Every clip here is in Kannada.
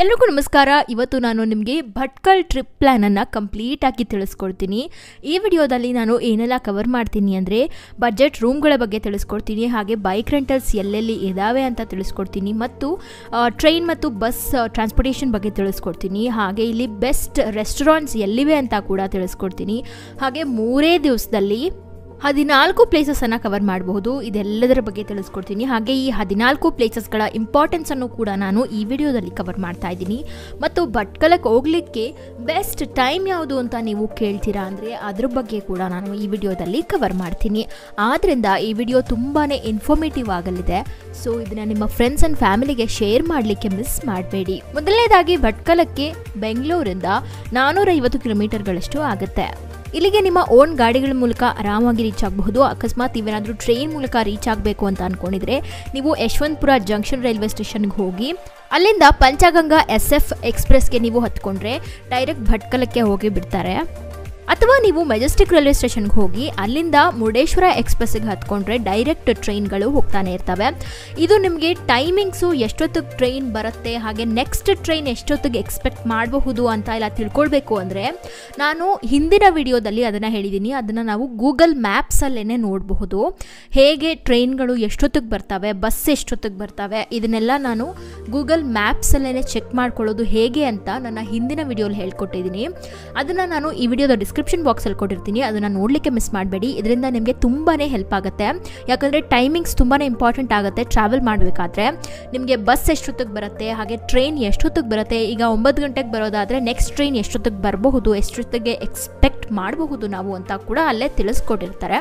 ಎಲ್ಲರಿಗೂ ನಮಸ್ಕಾರ. ಇವತ್ತು ನಾನು ನಿಮಗೆ ಭಟ್ಕಲ್ ಟ್ರಿಪ್ ಪ್ಲ್ಯಾನನ್ನು ಕಂಪ್ಲೀಟ್ ಆಗಿ ತಿಳಿಸ್ಕೊಡ್ತೀನಿ. ಈ ವಿಡಿಯೋದಲ್ಲಿ ನಾನು ಏನೆಲ್ಲ ಕವರ್ ಮಾಡ್ತೀನಿ ಅಂದರೆ ಬಜೆಟ್ ರೂಮ್ಗಳ ಬಗ್ಗೆ ತಿಳಿಸ್ಕೊಡ್ತೀನಿ, ಹಾಗೆ ಬೈಕ್ ರೆಂಟಲ್ಸ್ ಎಲ್ಲೆಲ್ಲಿ ಇದ್ದಾವೆ ಅಂತ ತಿಳಿಸ್ಕೊಡ್ತೀನಿ, ಮತ್ತು ಟ್ರೈನ್ ಮತ್ತು ಬಸ್ ಟ್ರಾನ್ಸ್ಪೋರ್ಟೇಷನ್ ಬಗ್ಗೆ ತಿಳಿಸ್ಕೊಡ್ತೀನಿ, ಹಾಗೆ ಇಲ್ಲಿ ಬೆಸ್ಟ್ ರೆಸ್ಟೋರೆಂಟ್ಸ್ ಎಲ್ಲಿವೆ ಅಂತ ಕೂಡ ತಿಳಿಸ್ಕೊಡ್ತೀನಿ. ಹಾಗೆ 3 ದಿವಸದಲ್ಲಿ 14 ಪ್ಲೇಸಸನ್ನು ಕವರ್ ಮಾಡಬಹುದು. ಇದೆಲ್ಲದರ ಬಗ್ಗೆ ತಿಳಿಸ್ಕೊಡ್ತೀನಿ. ಹಾಗೆ ಈ 14 ಪ್ಲೇಸಸ್ಗಳ ಇಂಪಾರ್ಟೆನ್ಸನ್ನು ಕೂಡ ನಾನು ಈ ವಿಡಿಯೋದಲ್ಲಿ ಕವರ್ ಮಾಡ್ತಾ ಇದ್ದೀನಿ. ಮತ್ತು ಭಟ್ಕಲಕ್ಕೆ ಹೋಗಲಿಕ್ಕೆ ಬೆಸ್ಟ್ ಟೈಮ್ ಯಾವುದು ಅಂತ ನೀವು ಕೇಳ್ತೀರಾ ಅಂದರೆ ಅದ್ರ ಬಗ್ಗೆ ಕೂಡ ನಾನು ಈ ವಿಡಿಯೋದಲ್ಲಿ ಕವರ್ ಮಾಡ್ತೀನಿ. ಆದ್ದರಿಂದ ಈ ವಿಡಿಯೋ ತುಂಬಾ ಇನ್ಫಾರ್ಮೇಟಿವ್ ಆಗಲಿದೆ. ಸೊ ಇದನ್ನು ನಿಮ್ಮ ಫ್ರೆಂಡ್ಸ್ ಆ್ಯಂಡ್ ಫ್ಯಾಮಿಲಿಗೆ ಶೇರ್ ಮಾಡಲಿಕ್ಕೆ ಮಿಸ್ ಮಾಡಬೇಡಿ. ಮೊದಲನೇದಾಗಿ ಭಟ್ಕಲಕ್ಕೆ ಬೆಂಗಳೂರಿಂದ 450 ಕಿಲೋಮೀಟರ್ಗಳಷ್ಟು ಆಗುತ್ತೆ. ಇಲ್ಲಿಗೆ ನಿಮ್ಮ ಓನ್ ಗಾಡಿಗಳ ಮೂಲಕ ಆರಾಮಾಗಿ ರೀಚ್ ಆಗಬಹುದು. ಅಕಸ್ಮಾತ್ ನೀವೇನಾದರೂ ಟ್ರೈನ್ ಮೂಲಕ ರೀಚ್ ಆಗಬೇಕು ಅಂತ ಅಂದ್ಕೊಂಡಿದ್ರೆ ನೀವು ಯಶವಂತಪುರ ಜಂಕ್ಷನ್ ರೈಲ್ವೆ ಸ್ಟೇಷನ್ಗೆ ಹೋಗಿ ಅಲ್ಲಿಂದ ಪಂಚಗಂಗಾ SF ಎಕ್ಸ್ಪ್ರೆಸ್ಗೆ ನೀವು ಹತ್ಕೊಂಡ್ರೆ ಡೈರೆಕ್ಟ್ ಭಟ್ಕಲಕ್ಕೆ ಹೋಗಿ ಬಿಡ್ತಾರೆ. ಅಥವಾ ನೀವು ಮೆಜೆಸ್ಟಿಕ್ ರೈಲ್ವೆ ಸ್ಟೇಷನ್ಗೆ ಹೋಗಿ ಅಲ್ಲಿಂದ ಮುರುಡೇಶ್ವರ ಎಕ್ಸ್ಪ್ರೆಸ್ಸಿಗೆ ಹತ್ಕೊಂಡ್ರೆ ಡೈರೆಕ್ಟ್ ಟ್ರೈನ್ಗಳು ಹೋಗ್ತಾನೆ ಇರ್ತವೆ. ಇದು ನಿಮಗೆ ಟೈಮಿಂಗ್ಸು ಎಷ್ಟೊತ್ತಿಗೆ ಟ್ರೈನ್ ಬರುತ್ತೆ, ಹಾಗೆ ನೆಕ್ಸ್ಟ್ ಟ್ರೈನ್ ಎಷ್ಟೊತ್ತಿಗೆ ಎಕ್ಸ್ಪೆಕ್ಟ್ ಮಾಡಬಹುದು ಅಂತ ಎಲ್ಲ ತಿಳ್ಕೊಳ್ಬೇಕು ಅಂದರೆ ನಾನು ಹಿಂದಿನ ವಿಡಿಯೋದಲ್ಲಿ ಅದನ್ನು ಹೇಳಿದ್ದೀನಿ. ಅದನ್ನು ನಾವು ಗೂಗಲ್ ಮ್ಯಾಪ್ಸಲ್ಲೇ ನೋಡಬಹುದು. ಹೇಗೆ ಟ್ರೈನ್ಗಳು ಎಷ್ಟೊತ್ತಿಗೆ ಬರ್ತವೆ, ಬಸ್ ಎಷ್ಟೊತ್ತಿಗೆ ಬರ್ತವೆ, ಇದನ್ನೆಲ್ಲ ನಾನು ಗೂಗಲ್ ಮ್ಯಾಪ್ಸಲ್ಲೇ ಚೆಕ್ ಮಾಡ್ಕೊಳ್ಳೋದು ಹೇಗೆ ಅಂತ ನನ್ನ ಹಿಂದಿನ ವಿಡಿಯೋಲಿ ಹೇಳ್ಕೊಟ್ಟಿದ್ದೀನಿ. ಅದನ್ನು ನಾನು ಈ ವಿಡಿಯೋದ ಡಿಸ್ಕ್ರಿಪ್ಷನ್ ಬಾಕ್ಸಲ್ಲಿ ಕೊಟ್ಟಿರ್ತೀನಿ. ಅದನ್ನು ನೋಡಲಿಕ್ಕೆ ಮಿಸ್ ಮಾಡಬೇಡಿ. ಇದರಿಂದ ನಿಮಗೆ ತುಂಬಾ ಹೆಲ್ಪ್ ಆಗುತ್ತೆ. ಯಾಕಂದರೆ ಟೈಮಿಂಗ್ಸ್ ತುಂಬಾ ಇಂಪಾರ್ಟೆಂಟ್ ಆಗುತ್ತೆ. ಟ್ರಾವೆಲ್ ಮಾಡಬೇಕಾದ್ರೆ ನಿಮಗೆ ಬಸ್ ಎಷ್ಟೊತ್ತಿಗೆ ಬರುತ್ತೆ, ಹಾಗೆ ಟ್ರೈನ್ ಎಷ್ಟೊತ್ತಿಗೆ ಬರುತ್ತೆ. ಈಗ 9 ಗಂಟೆಗೆ ಬರೋದಾದರೆ ನೆಕ್ಸ್ಟ್ ಟ್ರೈನ್ ಎಷ್ಟೊತ್ತಿಗೆ ಬರಬಹುದು, ಎಷ್ಟೊತ್ತಿಗೆ ಎಕ್ಸ್ಪೆಕ್ಟ್ ಮಾಡಬಹುದು ನಾವು ಅಂತ ಕೂಡ ಅಲ್ಲೇ ತಿಳಿಸ್ಕೊಟ್ಟಿರ್ತಾರೆ.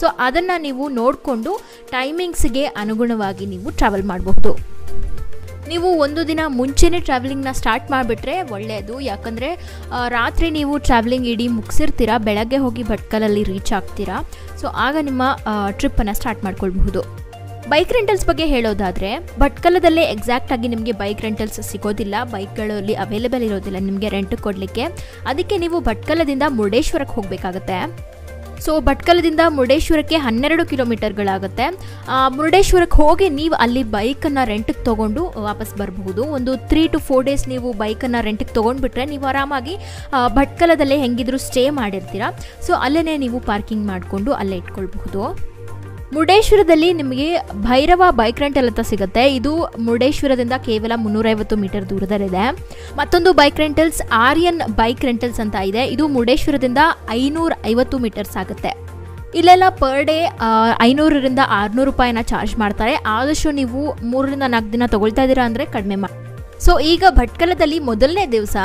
ಸೊ ಅದನ್ನು ನೀವು ನೋಡಿಕೊಂಡು ಟೈಮಿಂಗ್ಸ್ಗೆ ಅನುಗುಣವಾಗಿ ನೀವು ಟ್ರಾವೆಲ್ ಮಾಡಬಹುದು. ನೀವು ಒಂದು ದಿನ ಮುಂಚೆನೇ ಟ್ರಾವೆಲಿಂಗ್ನ ಸ್ಟಾರ್ಟ್ ಮಾಡಿಬಿಟ್ರೆ ಒಳ್ಳೆಯದು. ಯಾಕಂದರೆ ರಾತ್ರಿ ನೀವು ಟ್ರಾವೆಲಿಂಗ್ ಇಡೀ ಮುಗಿಸಿರ್ತೀರಾ, ಬೆಳಗ್ಗೆ ಹೋಗಿ ಭಟ್ಕಲಲ್ಲಿ ರೀಚ್ ಆಗ್ತೀರಾ. ಸೊ ಆಗ ನಿಮ್ಮ ಟ್ರಿಪ್ಪನ್ನು ಸ್ಟಾರ್ಟ್ ಮಾಡ್ಕೊಳ್ಬಹುದು. ಬೈಕ್ ರೆಂಟಲ್ಸ್ ಬಗ್ಗೆ ಹೇಳೋದಾದರೆ ಭಟ್ಕಲದಲ್ಲೇ ಎಕ್ಸಾಕ್ಟಾಗಿ ನಿಮಗೆ ಬೈಕ್ ರೆಂಟಲ್ಸ್ ಸಿಗೋದಿಲ್ಲ. ಬೈಕ್ಗಳಲ್ಲಿ ಅವೈಲೇಬಲ್ ಇರೋದಿಲ್ಲ ನಿಮಗೆ ರೆಂಟ್ ಕೊಡಲಿಕ್ಕೆ. ಅದಕ್ಕೆ ನೀವು ಭಟ್ಕಲದಿಂದ ಮುರುಡೇಶ್ವರಕ್ಕೆ ಹೋಗಬೇಕಾಗತ್ತೆ. ಸೊ ಭಟ್ಕಲದಿಂದ ಮುರುಡೇಶ್ವರಕ್ಕೆ 12 ಕಿಲೋಮೀಟರ್ಗಳಾಗುತ್ತೆ. ಮುರುಡೇಶ್ವರಕ್ಕೆ ಹೋಗಿ ನೀವು ಅಲ್ಲಿ ಬೈಕನ್ನು ರೆಂಟಿಗೆ ತೊಗೊಂಡು ವಾಪಸ್ ಬರಬಹುದು. ಒಂದು 3 to 4 ಡೇಸ್ ನೀವು ಬೈಕನ್ನು ರೆಂಟಿಗೆ ತೊಗೊಂಡ್ಬಿಟ್ರೆ ನೀವು ಆರಾಮಾಗಿ ಭಟ್ಕಲದಲ್ಲೇ ಹೆಂಗಿದ್ರು ಸ್ಟೇ ಮಾಡಿರ್ತೀರ. ಸೊ ಅಲ್ಲೇ ನೀವು ಪಾರ್ಕಿಂಗ್ ಮಾಡಿಕೊಂಡು ಅಲ್ಲೇ ಇಟ್ಕೊಳ್ಬಹುದು. ಮುರುಡೇಶ್ವರದಲ್ಲಿ ನಿಮಗೆ ಭೈರವ ಬೈಕ್ ರೆಂಟಲ್ ಅಂತ ಸಿಗುತ್ತೆ. ಇದು ಮುರುಡೇಶ್ವರದಿಂದ ಕೇವಲ 350 ಮೀಟರ್ ದೂರದಲ್ಲಿದೆ. ಮತ್ತೊಂದು bike rentals Aryan bike rentals ಅಂತ ಇದೆ. ಇದು ಮುರುಡೇಶ್ವರದಿಂದ 550 ಮೀಟರ್ಸ್ ಆಗುತ್ತೆ. ಇಲ್ಲೆಲ್ಲ ಪರ್ ಡೇ 500ರಿಂದ 600 ರೂಪಾಯಿನ ಚಾರ್ಜ್ ಮಾಡ್ತಾರೆ. ಆದಷ್ಟು ನೀವು 3ರಿಂದ 4 ದಿನ ತಗೊಳ್ತಾ ಇದ್ದೀರಾ ಅಂದರೆ ಕಡಿಮೆ ಮಾಡಿ. ಸೊ ಈಗ ಭಟ್ಕಲದಲ್ಲಿ ಮೊದಲನೇ ದಿವಸ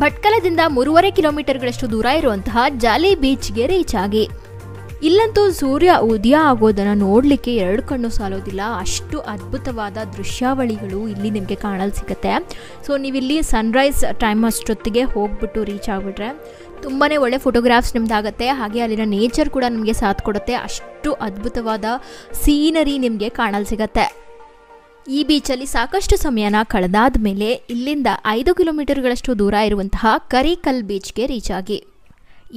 ಭಟ್ಕಲದಿಂದ 3.5 ಕಿಲೋಮೀಟರ್ಗಳಷ್ಟು ದೂರ ಇರುವಂತಹ ಜಾಲಿ ಬೀಚ್ಗೆ ರೀಚ್ ಆಗಿ. ಇಲ್ಲಂತೂ ಸೂರ್ಯ ಉದಯ ಆಗೋದನ್ನು ನೋಡಲಿಕ್ಕೆ 2 ಕಣ್ಣು ಸಾಲೋದಿಲ್ಲ. ಅಷ್ಟು ಅದ್ಭುತವಾದ ದೃಶ್ಯಾವಳಿಗಳು ಇಲ್ಲಿ ನಿಮಗೆ ಕಾಣಲು ಸಿಗುತ್ತೆ. ಸೊ ನೀವಿಲ್ಲಿ ಸನ್ರೈಸ್ ಟೈಮ್ ಅಷ್ಟೊತ್ತಿಗೆ ಹೋಗ್ಬಿಟ್ಟು ರೀಚ್ ಆಗಿಬಿಟ್ರೆ ತುಂಬಾ ಒಳ್ಳೆ ಫೋಟೋಗ್ರಾಫ್ಸ್ ನಿಮ್ದಾಗುತ್ತೆ. ಹಾಗೆ ಅಲ್ಲಿನ ನೇಚರ್ ಕೂಡ ನಿಮಗೆ ಸಾಥ್ ಕೊಡುತ್ತೆ. ಅಷ್ಟು ಅದ್ಭುತವಾದ ಸೀನರಿ ನಿಮಗೆ ಕಾಣಲು ಸಿಗುತ್ತೆ. ಈ ಬೀಚಲ್ಲಿ ಸಾಕಷ್ಟು ಸಮಯನ ಕಳೆದಾದ ಮೇಲೆ ಇಲ್ಲಿಂದ 5 ಕಿಲೋಮೀಟರ್ಗಳಷ್ಟು ದೂರ ಇರುವಂತಹ ಕರಿಕಲ್ ಬೀಚ್ಗೆ ರೀಚ್ ಆಗಿ.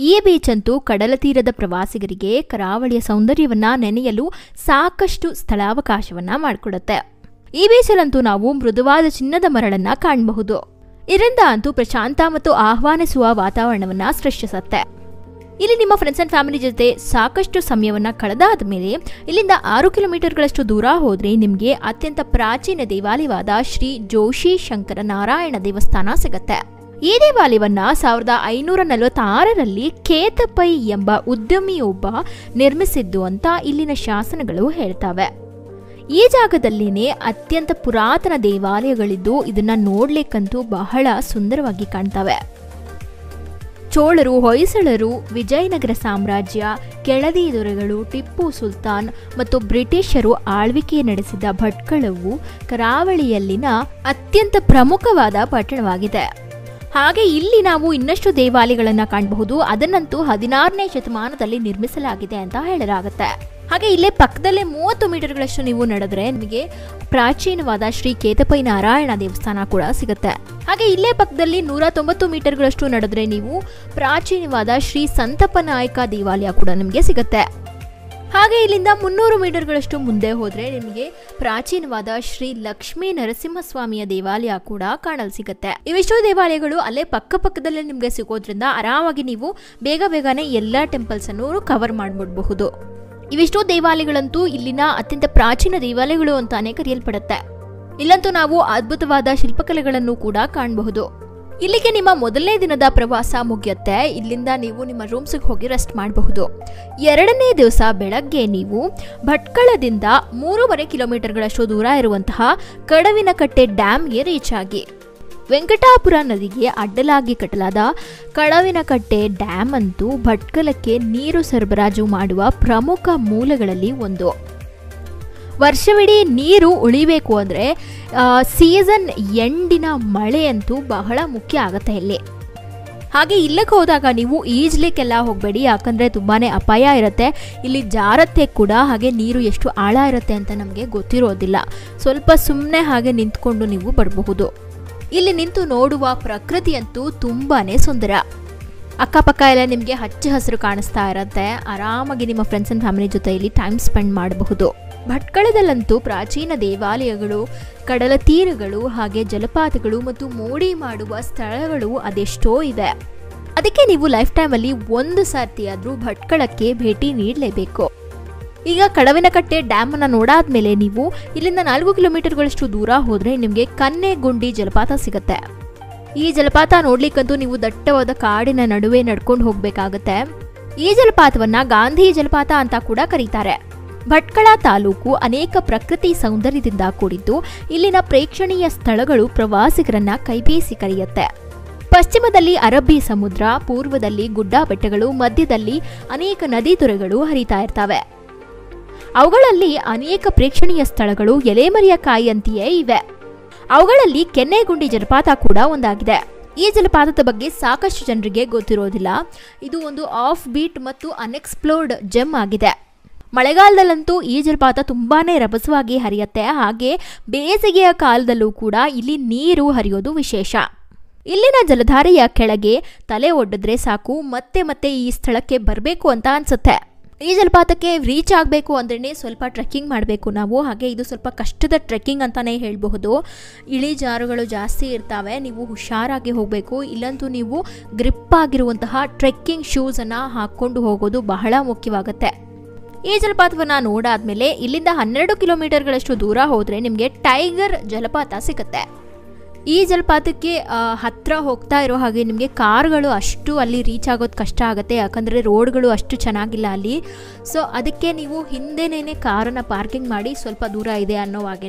ಈ ಬೀಚ್ ಅಂತೂ ಕಡಲ ತೀರದ ಪ್ರವಾಸಿಗರಿಗೆ ಕರಾವಳಿಯ ಸೌಂದರ್ಯವನ್ನು ನೆನೆಯಲು ಸಾಕಷ್ಟು ಸ್ಥಳಾವಕಾಶವನ್ನು ಮಾಡಿಕೊಡುತ್ತೆ. ಈ ಬೀಚಲ್ಲಂತೂ ನಾವು ಮೃದುವಾದ ಚಿನ್ನದ ಮರಳನ್ನು ಕಾಣಬಹುದು. ಇದರಿಂದ ಅಂತೂ ಪ್ರಶಾಂತ ಮತ್ತು ಆಹ್ವಾನಿಸುವ ವಾತಾವರಣವನ್ನು ಸೃಷ್ಟಿಸುತ್ತೆ. ಇಲ್ಲಿ ನಿಮ್ಮ ಫ್ರೆಂಡ್ಸ್ ಆ್ಯಂಡ್ ಫ್ಯಾಮಿಲಿ ಜೊತೆ ಸಾಕಷ್ಟು ಸಮಯವನ್ನು ಕಳೆದಾದ ಮೇಲೆ ಇಲ್ಲಿಂದ 6 ಕಿಲೋಮೀಟರ್ಗಳಷ್ಟು ದೂರ ಹೋದರೆ ನಿಮಗೆ ಅತ್ಯಂತ ಪ್ರಾಚೀನ ದೇವಾಲಯವಾದ ಶ್ರೀ ಜೋಶಿ ಶಂಕರ ನಾರಾಯಣ ದೇವಸ್ಥಾನ ಸಿಗುತ್ತೆ. ಈ ದೇವಾಲಯವನ್ನು 1546ರಲ್ಲಿ ಕೇತಪೈ ಎಂಬ ಉದ್ಯಮಿಯೊಬ್ಬ ನಿರ್ಮಿಸಿದ್ದು ಅಂತ ಇಲ್ಲಿನ ಶಾಸನಗಳು ಹೇಳ್ತವೆ. ಈ ಜಾಗದಲ್ಲಿನೇ ಅತ್ಯಂತ ಪುರಾತನ ದೇವಾಲಯಗಳಿದ್ದು ಇದನ್ನು ನೋಡ್ಲಿಕ್ಕಂತೂ ಬಹಳ ಸುಂದರವಾಗಿ ಕಾಣ್ತವೆ. ಚೋಳರು, ಹೊಯ್ಸಳರು, ವಿಜಯನಗರ ಸಾಮ್ರಾಜ್ಯ, ಕೆಳದಿ ದೊರೆಗಳು, ಟಿಪ್ಪು ಸುಲ್ತಾನ್ ಮತ್ತು ಬ್ರಿಟಿಷರು ಆಳ್ವಿಕೆ ನಡೆಸಿದ ಭಟ್ಕಳವು ಕರಾವಳಿಯಲ್ಲಿನ ಅತ್ಯಂತ ಪ್ರಮುಖವಾದ ಪಟ್ಟಣವಾಗಿದೆ. ಹಾಗೆ ಇಲ್ಲಿ ನಾವು ಇನ್ನಷ್ಟು ದೇವಾಲಯಗಳನ್ನು ಕಾಣಬಹುದು. ಅದನ್ನಂತೂ 16ನೇ ಶತಮಾನದಲ್ಲಿ ನಿರ್ಮಿಸಲಾಗಿದೆ ಅಂತ ಹೇಳಲಾಗುತ್ತೆ. ಹಾಗೆ ಇಲ್ಲೇ ಪಕ್ಕದಲ್ಲೇ 30 ಮೀಟರ್ಗಳಷ್ಟು ನೀವು ನಡೆದ್ರೆ ನಿಮಗೆ ಪ್ರಾಚೀನವಾದ ಶ್ರೀ ಕೇತಪೈ ನಾರಾಯಣ ದೇವಸ್ಥಾನ ಕೂಡ ಸಿಗುತ್ತೆ. ಹಾಗೆ ಇಲ್ಲೇ ಪಕ್ಕದಲ್ಲಿ 190 ಮೀಟರ್ಗಳಷ್ಟು ನಡೆದ್ರೆ ನೀವು ಪ್ರಾಚೀನವಾದ ಶ್ರೀ ಸಂತಪ್ಪ ನಾಯಕ ದೇವಾಲಯ ಕೂಡ ನಿಮಗೆ ಸಿಗುತ್ತೆ. ಹಾಗೆ ಇಲ್ಲಿಂದ 300 ಮೀಟರ್ಗಳಷ್ಟು ಮುಂದೆ ಹೋದರೆ ನಿಮಗೆ ಪ್ರಾಚೀನವಾದ ಶ್ರೀ ಲಕ್ಷ್ಮೀ ನರಸಿಂಹಸ್ವಾಮಿಯ ದೇವಾಲಯ ಕೂಡ ಕಾಣಲು ಸಿಗುತ್ತೆ. ಇವಿಷ್ಟು ದೇವಾಲಯಗಳು ಅಲ್ಲೇ ಪಕ್ಕದಲ್ಲೇ ನಿಮಗೆ ಸಿಗೋದ್ರಿಂದ ಆರಾಮಾಗಿ ನೀವು ಬೇಗನೆ ಎಲ್ಲ ಟೆಂಪಲ್ಸ್ ಅನ್ನು ಕವರ್ ಮಾಡಿಬಿಡಬಹುದು. ಇವಿಷ್ಟು ದೇವಾಲಯಗಳಂತೂ ಇಲ್ಲಿನ ಅತ್ಯಂತ ಪ್ರಾಚೀನ ದೇವಾಲಯಗಳು ಅಂತಾನೆ ಕರೆಯಲ್ಪಡುತ್ತೆ. ಇಲ್ಲಂತೂ ನಾವು ಅದ್ಭುತವಾದ ಶಿಲ್ಪಕಲೆಗಳನ್ನು ಕೂಡ ಕಾಣಬಹುದು. ಇಲ್ಲಿಗೆ ನಿಮ್ಮ ಮೊದಲನೇ ದಿನದ ಪ್ರವಾಸ ಮುಗಿಯುತ್ತೆ. ಇಲ್ಲಿಂದ ನೀವು ನಿಮ್ಮ ರೂಮ್ಸ್ಗೆ ಹೋಗಿ ರೆಸ್ಟ್ ಮಾಡಬಹುದು. 2ನೇ ದಿವಸ ಬೆಳಗ್ಗೆ ನೀವು ಭಟ್ಕಳದಿಂದ 3.5 ಕಿಲೋಮೀಟರ್ಗಳಷ್ಟು ದೂರ ಇರುವಂತಹ ಕಡವಿನಕಟ್ಟೆ ಡ್ಯಾಮ್ಗೆ ರೀಚ್ ಆಗಿ. ವೆಂಕಟಾಪುರ ನದಿಗೆ ಅಡ್ಡಲಾಗಿ ಕಟ್ಟಲಾದ ಕಡವಿನಕಟ್ಟೆ ಡ್ಯಾಮ್ ಅಂತೂ ಭಟ್ಕಳಕ್ಕೆ ನೀರು ಸರಬರಾಜು ಮಾಡುವ ಪ್ರಮುಖ ಮೂಲಗಳಲ್ಲಿ ಒಂದು. ವರ್ಷವಿಡೀ ನೀರು ಉಳಿಬೇಕು ಅಂದರೆ ಸೀಸನ್ ಎಂಡಿನ ಮಳೆ ಅಂತೂ ಬಹಳ ಮುಖ್ಯ ಆಗುತ್ತೆ ಇಲ್ಲಿ. ಹಾಗೆ ಇಲ್ಲಕ್ಕೆ ಹೋದಾಗ ನೀವು ಈಜ್ಲಿಕ್ಕೆಲ್ಲ ಹೋಗಬೇಡಿ, ಯಾಕಂದರೆ ತುಂಬಾ ಅಪಾಯ ಇರುತ್ತೆ. ಇಲ್ಲಿ ಜಾರತ್ತೆ ಕೂಡ. ಹಾಗೆ ನೀರು ಎಷ್ಟು ಆಳ ಇರುತ್ತೆ ಅಂತ ನಮಗೆ ಗೊತ್ತಿರೋದಿಲ್ಲ. ಸ್ವಲ್ಪ ಸುಮ್ಮನೆ ಹಾಗೆ ನಿಂತ್ಕೊಂಡು ನೀವು ಬರಬಹುದು. ಇಲ್ಲಿ ನಿಂತು ನೋಡುವ ಪ್ರಕೃತಿ ಅಂತೂ ತುಂಬಾ ಸುಂದರ. ಅಕ್ಕಪಕ್ಕ ಎಲ್ಲ ನಿಮಗೆ ಹಚ್ಚ ಹಸಿರು ಕಾಣಿಸ್ತಾ ಇರುತ್ತೆ. ಆರಾಮಾಗಿ ನಿಮ್ಮ ಫ್ರೆಂಡ್ಸ್ ಆ್ಯಂಡ್ ಫ್ಯಾಮಿಲಿ ಜೊತೆ ಇಲ್ಲಿ ಟೈಮ್ ಸ್ಪೆಂಡ್ ಮಾಡಬಹುದು. ಭಟ್ಕಳದಲ್ಲಂತೂ ಪ್ರಾಚೀನ ದೇವಾಲಯಗಳು, ಕಡಲ ತೀರಗಳು, ಹಾಗೆ ಜಲಪಾತಗಳು ಮತ್ತು ಮೋಡಿ ಮಾಡುವ ಸ್ಥಳಗಳು ಅದೆಷ್ಟೋ ಇವೆ. ಅದಕ್ಕೆ ನೀವು ಲೈಫ್ ಟೈಮಲ್ಲಿ ಒಂದು ಸರ್ತಿ ಆದರೂ ಭಟ್ಕಳಕ್ಕೆ ಭೇಟಿ ನೀಡಲೇಬೇಕು. ಈಗ ಕಡವಿನಕಟ್ಟೆ ಡ್ಯಾಮನ್ನು ನೋಡಾದ್ಮೇಲೆ ನೀವು ಇಲ್ಲಿಂದ 4 ಕಿಲೋಮೀಟರ್ಗಳಷ್ಟು ದೂರ ಹೋದರೆ ನಿಮಗೆ ಕನ್ನೆಗುಂಡಿ ಜಲಪಾತ ಸಿಗುತ್ತೆ. ಈ ಜಲಪಾತ ನೋಡ್ಲಿಕ್ಕಂತೂ ನೀವು ದಟ್ಟವಾದ ಕಾಡಿನ ನಡುವೆ ನಡ್ಕೊಂಡು ಹೋಗಬೇಕಾಗತ್ತೆ. ಈ ಜಲಪಾತವನ್ನ ಗಾಂಧಿ ಜಲಪಾತ ಅಂತ ಕೂಡ ಕರೀತಾರೆ. ಭಟ್ಕಳ ತಾಲೂಕು ಅನೇಕ ಪ್ರಕೃತಿ ಸೌಂದರ್ಯದಿಂದ ಕೂಡಿದ್ದು ಇಲ್ಲಿನ ಪ್ರೇಕ್ಷಣೀಯ ಸ್ಥಳಗಳು ಪ್ರವಾಸಿಗರನ್ನ ಕೈಬೀಸಿ ಕರೆಯುತ್ತೆ. ಪಶ್ಚಿಮದಲ್ಲಿ ಅರಬ್ಬಿ ಸಮುದ್ರ, ಪೂರ್ವದಲ್ಲಿ ಗುಡ್ಡ ಬೆಟ್ಟಗಳು, ಮಧ್ಯದಲ್ಲಿ ಅನೇಕ ನದಿ ತೊರೆಗಳು ಹರಿತಾ ಇರ್ತವೆ. ಅವುಗಳಲ್ಲಿ ಅನೇಕ ಪ್ರೇಕ್ಷಣೀಯ ಸ್ಥಳಗಳು ಎಲೆಮರೆಯ ಕಾಯಿಯಂತೆಯೇ ಇವೆ. ಅವುಗಳಲ್ಲಿ ಕೆನ್ನೆಗುಂಡಿ ಜಲಪಾತ ಕೂಡ ಒಂದಾಗಿದೆ. ಈ ಜಲಪಾತದ ಬಗ್ಗೆ ಸಾಕಷ್ಟು ಜನರಿಗೆ ಗೊತ್ತಿರೋದಿಲ್ಲ. ಇದು ಒಂದು ಆಫ್ ಬೀಟ್ ಮತ್ತು ಅನ್ಎಕ್ಸ್ಪ್ಲೋರ್ಡ್ ಜೆಮ್ ಆಗಿದೆ. ಮಳೆಗಾಲದಲ್ಲಂತೂ ಈ ಜಲಪಾತ ತುಂಬಾನೇ ರಭಸವಾಗಿ ಹರಿಯುತ್ತೆ. ಹಾಗೆ ಬೇಸಿಗೆಯ ಕಾಲದಲ್ಲೂ ಕೂಡ ಇಲ್ಲಿ ನೀರು ಹರಿಯೋದು ವಿಶೇಷ. ಇಲ್ಲಿನ ಜಲಧಾರೆಯ ಕೆಳಗೆ ತಲೆ ಒಡ್ಡಿದ್ರೆ ಸಾಕು ಮತ್ತೆ ಈ ಸ್ಥಳಕ್ಕೆ ಬರಬೇಕು ಅಂತ ಅನ್ಸುತ್ತೆ. ಈ ಜಲಪಾತಕ್ಕೆ ರೀಚ್ ಆಗಬೇಕು ಅಂದ್ರೇ ಸ್ವಲ್ಪ ಟ್ರೆಕ್ಕಿಂಗ್ ಮಾಡಬೇಕು ನಾವು. ಹಾಗೆ ಇದು ಸ್ವಲ್ಪ ಕಷ್ಟದ ಟ್ರೆಕ್ಕಿಂಗ್ ಅಂತಾನೆ ಹೇಳಬಹುದು. ಇಳಿಜಾರುಗಳು ಜಾಸ್ತಿ ಇರ್ತವೆ, ನೀವು ಹುಷಾರಾಗಿ ಹೋಗಬೇಕು. ಇಲ್ಲಂತೂ ನೀವು ಗ್ರಿಪ್ ಆಗಿರುವಂತಹ ಟ್ರೆಕ್ಕಿಂಗ್ ಶೂಸನ್ನು ಹಾಕ್ಕೊಂಡು ಹೋಗೋದು ಬಹಳ ಮುಖ್ಯವಾಗುತ್ತೆ. ಈ ಜಲಪಾತವನ್ನು ನೋಡಾದ್ಮೇಲೆ ಇಲ್ಲಿಂದ 12 ಕಿಲೋಮೀಟರ್ಗಳಷ್ಟು ದೂರ ಹೋದರೆ ನಿಮಗೆ ಟೈಗರ್ ಜಲಪಾತ ಸಿಗುತ್ತೆ. ಈ ಜಲಪಾತಕ್ಕೆ ಹತ್ತಿರ ಹೋಗ್ತಾ ಇರೋ ಹಾಗೆ ನಿಮಗೆ ಕಾರ್ಗಳು ಅಷ್ಟು ಅಲ್ಲಿ ರೀಚ್ ಆಗೋದು ಕಷ್ಟ ಆಗುತ್ತೆ, ಯಾಕಂದರೆ ರೋಡ್ಗಳು ಅಷ್ಟು ಚೆನ್ನಾಗಿಲ್ಲ ಅಲ್ಲಿ. ಸೊ ಅದಕ್ಕೆ ನೀವು ಹಿಂದೆನೇ ಕಾರನ್ನು ಪಾರ್ಕಿಂಗ್ ಮಾಡಿ ಸ್ವಲ್ಪ ದೂರ ಇದೆ ಅನ್ನೋವಾಗೇ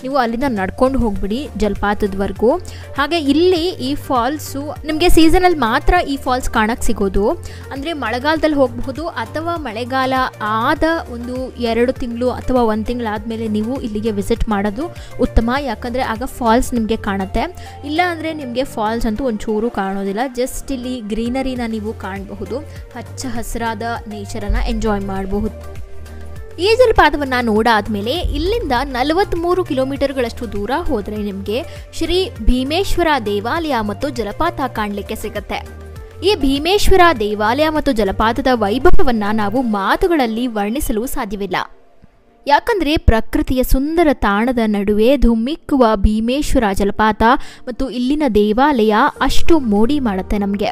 ನೀವು ಅಲ್ಲಿಂದ ನಡ್ಕೊಂಡು ಹೋಗ್ಬಿಡಿ ಜಲಪಾತದವರೆಗೂ. ಹಾಗೆ ಇಲ್ಲಿ ಈ ಫಾಲ್ಸು ನಿಮಗೆ ಸೀಸನಲ್ಲಿ ಮಾತ್ರ ಈ ಫಾಲ್ಸ್ ಕಾಣಕ್ಕೆ ಸಿಗೋದು. ಅಂದರೆ ಮಳೆಗಾಲದಲ್ಲಿ ಹೋಗಬಹುದು, ಅಥವಾ ಮಳೆಗಾಲ ಆದ ಒಂದು 2 ತಿಂಗಳು ಅಥವಾ 1 ತಿಂಗಳಾದಮೇಲೆ ನೀವು ಇಲ್ಲಿಗೆ ವಿಸಿಟ್ ಮಾಡೋದು ಉತ್ತಮ. ಯಾಕಂದರೆ ಆಗ ಫಾಲ್ಸ್ ನಿಮಗೆ ಕಾಣುತ್ತೆ. ಇಲ್ಲ ಅಂದರೆ ನಿಮಗೆ ಫಾಲ್ಸ್ ಅಂತೂ ಒಂಚೂರು ಕಾಣೋದಿಲ್ಲ. ಜಸ್ಟ್ ಇಲ್ಲಿ ಗ್ರೀನರಿನ ನೀವು ಕಾಣಬಹುದು, ಹಚ್ಚ ಹಸಿರಾದ ನೇಚರನ್ನು ಎಂಜಾಯ್ ಮಾಡಬಹುದು. ಈ ಜಲಪಾತವನ್ನು ನೋಡಾದ್ಮೇಲೆ ಇಲ್ಲಿಂದ 43 ಕಿಲೋಮೀಟರ್ಗಳಷ್ಟು ದೂರ ಹೋದರೆ ನಿಮಗೆ ಶ್ರೀ ಭೀಮೇಶ್ವರ ದೇವಾಲಯ ಮತ್ತು ಜಲಪಾತ ಕಾಣಲಿಕ್ಕೆ ಸಿಗುತ್ತೆ. ಈ ಭೀಮೇಶ್ವರ ದೇವಾಲಯ ಮತ್ತು ಜಲಪಾತದ ವೈಭವವನ್ನು ನಾವು ಮಾತುಗಳಲ್ಲಿ ವರ್ಣಿಸಲು ಸಾಧ್ಯವಿಲ್ಲ. ಯಾಕಂದರೆ ಪ್ರಕೃತಿಯ ಸುಂದರ ತಾಣದ ನಡುವೆ ಧುಮ್ಮಿಕ್ಕುವ ಭೀಮೇಶ್ವರ ಜಲಪಾತ ಮತ್ತು ಇಲ್ಲಿನ ದೇವಾಲಯ ಅಷ್ಟು ಮೋಡಿ ಮಾಡುತ್ತೆ ನಮಗೆ.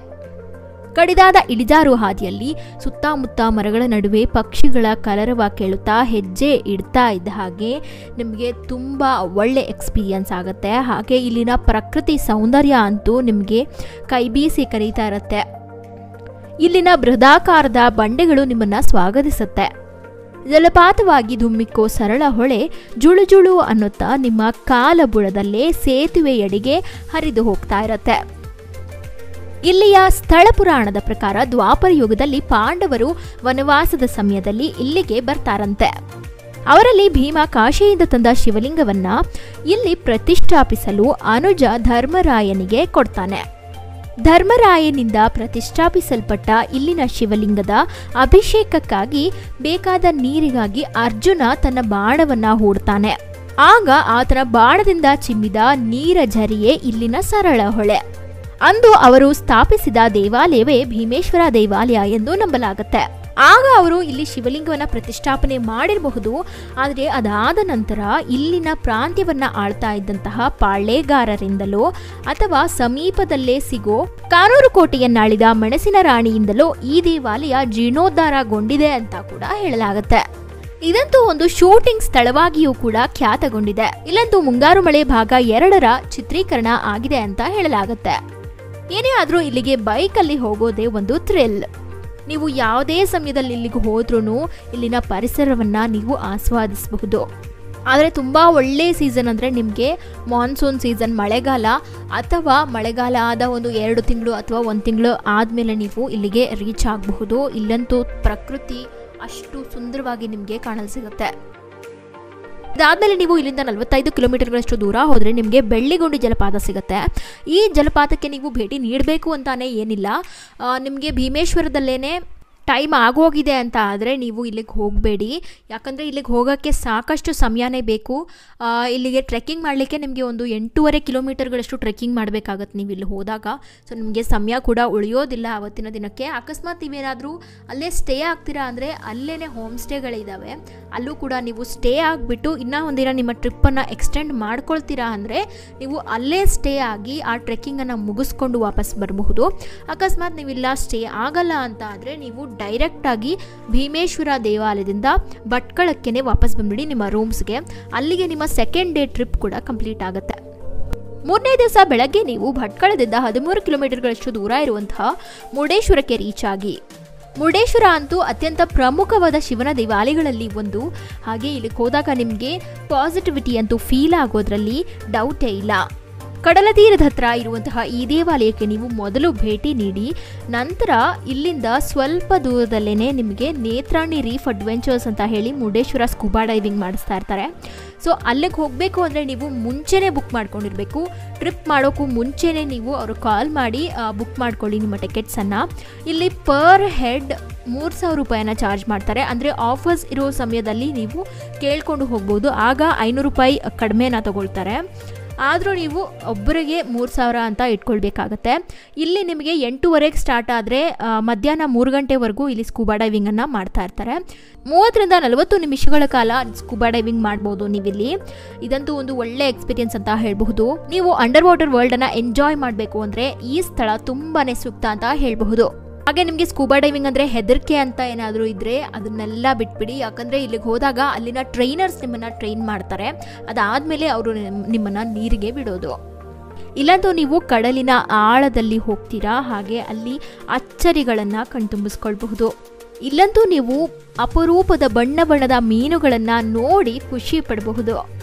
ಕಡಿದಾದ ಇಳಿಜಾರು ಹಾದಿಯಲ್ಲಿ ಸುತ್ತಮುತ್ತ ಮರಗಳ ನಡುವೆ ಪಕ್ಷಿಗಳ ಕಲರವ ಕೇಳುತ್ತಾ ಹೆಜ್ಜೆ ಇಡ್ತಾ ಇದ್ದ ಹಾಗೆ ನಿಮಗೆ ತುಂಬ ಒಳ್ಳೆ ಎಕ್ಸ್ಪೀರಿಯನ್ಸ್ ಆಗುತ್ತೆ. ಹಾಗೆ ಇಲ್ಲಿನ ಪ್ರಕೃತಿ ಸೌಂದರ್ಯ ಅಂತೂ ನಿಮಗೆ ಕೈಬೀಸಿ ಕರೀತಾ ಇರುತ್ತೆ. ಇಲ್ಲಿನ ಬೃಹದಾಕಾರದ ಬಂಡೆಗಳು ನಿಮ್ಮನ್ನು ಸ್ವಾಗತಿಸುತ್ತೆ. ಜಲಪಾತವಾಗಿ ಧುಮ್ಮಿಕ್ಕೋ ಸರಳ ಹೊಳೆ ಜುಳು ಜುಳು ಅನ್ನುತ್ತಾ ನಿಮ್ಮ ಕಾಲ ಬುಡದಲ್ಲೇ ಸೇತುವೆಯಡಿಗೆ ಹರಿದು ಹೋಗ್ತಾ ಇರತ್ತೆ. ಇಲ್ಲಿಯ ಸ್ಥಳ ಪುರಾಣದ ಪ್ರಕಾರ ದ್ವಾಪರ ಯುಗದಲ್ಲಿ ಪಾಂಡವರು ವನವಾಸದ ಸಮಯದಲ್ಲಿ ಇಲ್ಲಿಗೆ ಬರ್ತಾರಂತೆ. ಅವರಲ್ಲಿ ಭೀಮ ಕಾಶಿಯಿಂದ ತಂದ ಶಿವಲಿಂಗವನ್ನ ಇಲ್ಲಿ ಪ್ರತಿಷ್ಠಾಪಿಸಲು ಅನುಜ ಧರ್ಮರಾಯನಿಗೆ ಕೊಡ್ತಾನೆ. ಧರ್ಮರಾಯನಿಂದ ಪ್ರತಿಷ್ಠಾಪಿಸಲ್ಪಟ್ಟ ಇಲ್ಲಿನ ಶಿವಲಿಂಗದ ಅಭಿಷೇಕಕ್ಕಾಗಿ ಬೇಕಾದ ನೀರಿಗಾಗಿ ಅರ್ಜುನ ತನ್ನ ಬಾಣವನ್ನ ಹೂಡ್ತಾನೆ. ಆಗ ಆತನ ಬಾಣದಿಂದ ಚಿಮ್ಮಿದ ನೀರ ಝರಿಯೇ ಇಲ್ಲಿನ ಸರಳ ಹೊಳೆ. ಅಂದು ಅವರು ಸ್ಥಾಪಿಸಿದ ದೇವಾಲಯವೇ ಭೀಮೇಶ್ವರ ದೇವಾಲಯ ಎಂದು ನಂಬಲಾಗುತ್ತೆ. ಆಗ ಅವರು ಇಲ್ಲಿ ಶಿವಲಿಂಗವನ್ನು ಪ್ರತಿಷ್ಠಾಪನೆ ಮಾಡಿರಬಹುದು. ಆದರೆ ಅದಾದ ನಂತರ ಇಲ್ಲಿನ ಪ್ರಾಂತ್ಯವನ್ನು ಆಳ್ತಾ ಇದ್ದಂತಹ ಪಾಳೆಗಾರರಿಂದಲೋ ಅಥವಾ ಸಮೀಪದಲ್ಲೇ ಸಿಗೋ ಕಾನೂರು ಕೋಟೆಯನ್ನಾಳಿದ ಮೆಣಸಿನ ರಾಣಿಯಿಂದಲೋ ಈ ದೇವಾಲಯ ಜೀರ್ಣೋದ್ಧಾರಗೊಂಡಿದೆ ಅಂತ ಕೂಡ ಹೇಳಲಾಗುತ್ತೆ. ಇದಂತೂ ಒಂದು ಶೂಟಿಂಗ್ ಸ್ಥಳವಾಗಿಯೂ ಕೂಡ ಖ್ಯಾತಗೊಂಡಿದೆ. ಇಲ್ಲಂತೂ ಮುಂಗಾರು ಮಳೆ ಭಾಗ 2ರ ಚಿತ್ರೀಕರಣ ಆಗಿದೆ ಅಂತ ಹೇಳಲಾಗುತ್ತೆ. ಏನೇ ಆದರೂ ಇಲ್ಲಿಗೆ ಬೈಕಲ್ಲಿ ಹೋಗೋದೇ ಒಂದು ಥ್ರಿಲ್. ನೀವು ಯಾವುದೇ ಸಮಯದಲ್ಲಿ ಇಲ್ಲಿಗೆ ಹೋದ್ರೂ ಇಲ್ಲಿನ ಪರಿಸರವನ್ನು ನೀವು ಆಸ್ವಾದಿಸಬಹುದು. ಆದರೆ ತುಂಬ ಒಳ್ಳೆಯ ಸೀಸನ್ ಅಂದರೆ ನಿಮಗೆ ಮಾನ್ಸೂನ್ ಸೀಸನ್, ಮಳೆಗಾಲ ಅಥವಾ ಮಳೆಗಾಲ ಆದ ಒಂದು 2 ತಿಂಗಳು ಅಥವಾ 1 ತಿಂಗಳು ಆದಮೇಲೆ ನೀವು ಇಲ್ಲಿಗೆ ರೀಚ್ ಆಗಬಹುದು. ಇಲ್ಲಂತೂ ಪ್ರಕೃತಿ ಅಷ್ಟು ಸುಂದರವಾಗಿ ನಿಮಗೆ ಕಾಣಲು ಸಿಗುತ್ತೆ. ಇದಾದಮೇಲೆ ನೀವು ಇಲ್ಲಿಂದ 45 ಕಿಲೋಮೀಟರ್ಗಳಷ್ಟು ದೂರ ಹೋದರೆ ನಿಮಗೆ ಬೆಳ್ಳಿಗುಂಡಿ ಜಲಪಾತ ಸಿಗುತ್ತೆ. ಈ ಜಲಪಾತಕ್ಕೆ ನೀವು ಭೇಟಿ ನೀಡಬೇಕು ಅಂತಾನೆ ಏನಿಲ್ಲ. ನಿಮಗೆ ಭೀಮೇಶ್ವರದಲ್ಲೇ ಟೈಮ್ ಆಗೋಗಿದೆ ಅಂತ ಆದರೆ ನೀವು ಇಲ್ಲಿಗೆ ಹೋಗಬೇಡಿ. ಯಾಕಂದರೆ ಇಲ್ಲಿಗೆ ಹೋಗೋಕ್ಕೆ ಸಾಕಷ್ಟು ಸಮಯನೇ ಬೇಕು. ಇಲ್ಲಿಗೆ ಟ್ರೆಕ್ಕಿಂಗ್ ಮಾಡಲಿಕ್ಕೆ ನಿಮಗೆ ಒಂದು 8.5 ಕಿಲೋಮೀಟರ್ಗಳಷ್ಟು ಟ್ರೆಕ್ಕಿಂಗ್ ಮಾಡಬೇಕಾಗತ್ತೆ ನೀವು ಇಲ್ಲಿ ಹೋದಾಗ. ಸೊ ನಿಮಗೆ ಸಮಯ ಕೂಡ ಉಳಿಯೋದಿಲ್ಲ ಆವತ್ತಿನ ದಿನಕ್ಕೆ. ಅಕಸ್ಮಾತ್ ನೀವೇನಾದರೂ ಅಲ್ಲೇ ಸ್ಟೇ ಆಗ್ತೀರಾ ಅಂದರೆ ಅಲ್ಲೇ ಹೋಮ್ ಸ್ಟೇಗಳಿದ್ದಾವೆ. ಅಲ್ಲೂ ಕೂಡ ನೀವು ಸ್ಟೇ ಆಗಿಬಿಟ್ಟು ಇನ್ನೂ ಒಂದಿನ ನಿಮ್ಮ ಟ್ರಿಪ್ಪನ್ನು ಎಕ್ಸ್ಟೆಂಡ್ ಮಾಡ್ಕೊಳ್ತೀರಾ ಅಂದರೆ ನೀವು ಅಲ್ಲೇ ಸ್ಟೇ ಆಗಿ ಆ ಟ್ರೆಕ್ಕಿಂಗನ್ನು ಮುಗಿಸ್ಕೊಂಡು ವಾಪಸ್ ಬರಬಹುದು. ಅಕಸ್ಮಾತ್ ನೀವಿಲ್ಲ ಸ್ಟೇ ಆಗಲ್ಲ ಅಂತ ಆದರೆ ನೀವು ಡೈರೆಕ್ಟಾಗಿ ಭೀಮೇಶ್ವರ ದೇವಾಲಯದಿಂದ ಭಟ್ಕಳಕ್ಕೆ ವಾಪಸ್ ಬಂದ್ಬಿಡಿ ನಿಮ್ಮ ರೂಮ್ಸ್ಗೆ. ಅಲ್ಲಿಗೆ ನಿಮ್ಮ ಸೆಕೆಂಡ್ ಡೇ ಟ್ರಿಪ್ ಕೂಡ ಕಂಪ್ಲೀಟ್ ಆಗುತ್ತೆ. 3ನೇ ದಿವಸ ಬೆಳಗ್ಗೆ ನೀವು ಭಟ್ಕಳದಿಂದ 13 ಕಿಲೋಮೀಟರ್ಗಳಷ್ಟು ದೂರ ಇರುವಂತಹ ಮುರುಡೇಶ್ವರಕ್ಕೆ ರೀಚ್ ಆಗಿ. ಮುರುಡೇಶ್ವರ ಅಂತೂ ಅತ್ಯಂತ ಪ್ರಮುಖವಾದ ಶಿವನ ದೇವಾಲಯಗಳಲ್ಲಿ ಒಂದು. ಹಾಗೆ ಇಲ್ಲಿಗೆ ಹೋದಾಗ ನಿಮಗೆ ಪಾಸಿಟಿವಿಟಿ ಅಂತೂ ಫೀಲ್ ಆಗೋದ್ರಲ್ಲಿ ಡೌಟೇ ಇಲ್ಲ. ಕಡಲ ತೀರದ ಹತ್ರ ಇರುವಂತಹ ಈ ದೇವಾಲಯಕ್ಕೆ ನೀವು ಮೊದಲು ಭೇಟಿ ನೀಡಿ ನಂತರ ಇಲ್ಲಿಂದ ಸ್ವಲ್ಪ ದೂರದಲ್ಲೇ ನಿಮಗೆ ನೇತ್ರಾಣಿ ರೀಫ್ ಅಡ್ವೆಂಚರ್ಸ್ ಅಂತ ಹೇಳಿ ಮುರುಡೇಶ್ವರ ಸ್ಕೂಬಾ ಡೈವಿಂಗ್ ಮಾಡಿಸ್ತಾ ಇರ್ತಾರೆ. ಸೊ ಅಲ್ಲಿಗೆ ಹೋಗಬೇಕು ಅಂದರೆ ನೀವು ಮುಂಚೆನೇ ಬುಕ್ ಮಾಡ್ಕೊಂಡಿರಬೇಕು. ಟ್ರಿಪ್ ಮಾಡೋಕ್ಕೂ ಮುಂಚೆನೇ ನೀವು ಅವರು ಕಾಲ್ ಮಾಡಿ ಬುಕ್ ಮಾಡ್ಕೊಳ್ಳಿ ನಿಮ್ಮ ಟಿಕೆಟ್ಸನ್ನು. ಇಲ್ಲಿ ಪರ್ ಹೆಡ್ 3,000 ರೂಪಾಯಿನ ಚಾರ್ಜ್ ಮಾಡ್ತಾರೆ. ಅಂದರೆ ಆಫರ್ಸ್ ಇರೋ ಸಮಯದಲ್ಲಿ ನೀವು ಕೇಳ್ಕೊಂಡು ಹೋಗ್ಬೋದು. ಆಗ 500 ರೂಪಾಯಿ ಕಡಿಮೆನ ತಗೊಳ್ತಾರೆ. ಆದರೂ ನೀವು ಒಬ್ಬರಿಗೆ 3,000 ಅಂತ ಇಟ್ಕೊಳ್ಬೇಕಾಗತ್ತೆ. ಇಲ್ಲಿ ನಿಮಗೆ 8:30ಗೆ ಸ್ಟಾರ್ಟ್ ಆದರೆ ಮಧ್ಯಾಹ್ನ 3 ಗಂಟೆವರೆಗೂ ಇಲ್ಲಿ ಸ್ಕೂಬಾ ಡೈವಿಂಗನ್ನು ಮಾಡ್ತಾ ಇರ್ತಾರೆ. 30ರಿಂದ 40 ನಿಮಿಷಗಳ ಕಾಲ ಸ್ಕೂಬಾ ಡೈವಿಂಗ್ ಮಾಡ್ಬೋದು ನೀವಿಲ್ಲಿ. ಇದಂತೂ ಒಂದು ಒಳ್ಳೆ ಎಕ್ಸ್ಪೀರಿಯನ್ಸ್ ಅಂತ ಹೇಳಬಹುದು. ನೀವು ಅಂಡರ್ ವಾಟರ್ ವರ್ಲ್ಡನ್ನು ಎಂಜಾಯ್ ಮಾಡಬೇಕು ಅಂದರೆ ಈ ಸ್ಥಳ ತುಂಬಾ ಸೂಕ್ತ ಅಂತ ಹೇಳಬಹುದು. ಹಾಗೆ ನಿಮಗೆ ಸ್ಕೂಬಾ ಡೈವಿಂಗ್ ಅಂದರೆ ಹೆದರಿಕೆ ಅಂತ ಏನಾದರೂ ಇದ್ದರೆ ಅದನ್ನೆಲ್ಲ ಬಿಟ್ಬಿಡಿ. ಯಾಕಂದರೆ ಇಲ್ಲಿಗೆ ಹೋದಾಗ ಅಲ್ಲಿನ ಟ್ರೈನರ್ಸ್ ನಿಮ್ಮನ್ನು ಟ್ರೈನ್ ಮಾಡ್ತಾರೆ. ಅದಾದಮೇಲೆ ಅವರು ನಿಮ್ಮನ್ನು ನೀರಿಗೆ ಬಿಡೋದು. ಇಲ್ಲಂತೂ ನೀವು ಕಡಲಿನ ಆಳದಲ್ಲಿ ಹೋಗ್ತೀರಾ. ಹಾಗೆ ಅಲ್ಲಿ ಅಚ್ಚರಿಗಳನ್ನು ಕಣ್ತುಂಬಿಸ್ಕೊಳ್ಬಹುದು. ಇಲ್ಲಂತೂ ನೀವು ಅಪರೂಪದ ಬಣ್ಣ ಬಣ್ಣದ ಮೀನುಗಳನ್ನು ನೋಡಿ ಖುಷಿ ಪಡಬಹುದು.